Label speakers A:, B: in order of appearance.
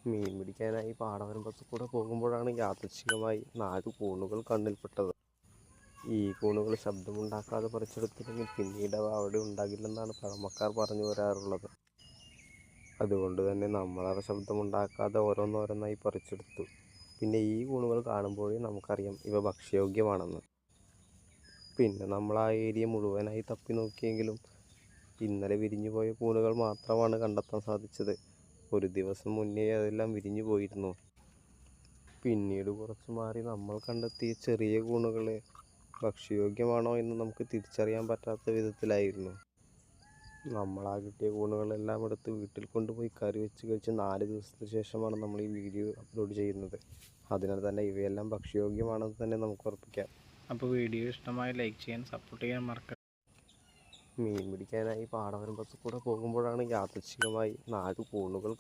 A: മീൻ പിടിക്കാനായി പാടവരമ്പത്ത് കൂടെ പോകുമ്പോഴാണ് യാദൃച്ഛികമായി 4 കൂണുകൾ കണ്ണിൽപ്പെട്ടത്. ഈ കൂണുകൾ ശബ്ദമുണ്ടാക്കാതെ പറിച്ചെടുത്തില്ലെങ്കിൽ പിന്നീട് അവ അവിടെ ഉണ്ടാകില്ലെന്നാണ് പഴമക്കാർ പറഞ്ഞു വരാറുള്ളത്. അതുകൊണ്ട് തന്നെ നമ്മളവ ശബ്ദമുണ്ടാക്കാതെ ഓരോന്നോരോന്നായി പറിച്ചെടുത്തു. പിന്നെ ഈ കൂണുകൾ കാണുമ്പോഴേ നമുക്കറിയാം ഇവ ഭക്ഷ്യയോഗ്യമാണെന്ന്. പിന്നെ നമ്മൾ ആ ഏരിയ മുഴുവനായി തപ്പി നോക്കിയെങ്കിലും ഇന്നലെ വിരിഞ്ഞുപോയ കൂണുകൾ മാത്രമാണ് കണ്ടെത്താൻ സാധിച്ചത്. ഒരു ദിവസം മുന്നേ അതെല്ലാം വിരിഞ്ഞു പോയിരുന്നു. പിന്നീട് കുറച്ചു മാറി നമ്മൾ കണ്ടെത്തിയ ചെറിയ കൂണുകൾ ഭക്ഷ്യയോഗ്യമാണോ എന്ന് നമുക്ക് തിരിച്ചറിയാൻ പറ്റാത്ത വിധത്തിലായിരുന്നു. നമ്മൾ ആ കിട്ടിയ കൂണുകളെല്ലാം എടുത്ത് വീട്ടിൽ കൊണ്ടുപോയി കറി വെച്ച് കഴിച്ച് 4 ദിവസത്തിന് ശേഷമാണ് നമ്മൾ ഈ വീഡിയോ അപ്ലോഡ് ചെയ്യുന്നത്. അതിനാൽ തന്നെ ഇവയെല്ലാം ഭക്ഷ്യയോഗ്യമാണെന്ന് തന്നെ നമുക്ക് ഉറപ്പിക്കാം.
B: അപ്പോൾ വീഡിയോ ഇഷ്ടമായി ലൈക്ക് ചെയ്യാൻ, സപ്പോർട്ട് ചെയ്യാൻ മറക്കരുത്.
A: മീൻ പിടിക്കാനായി പാടവരമ്പത്ത് കൂടെ പോകുമ്പോഴാണ് യാദൃച്ഛികമായി 4 കൂണുകൾ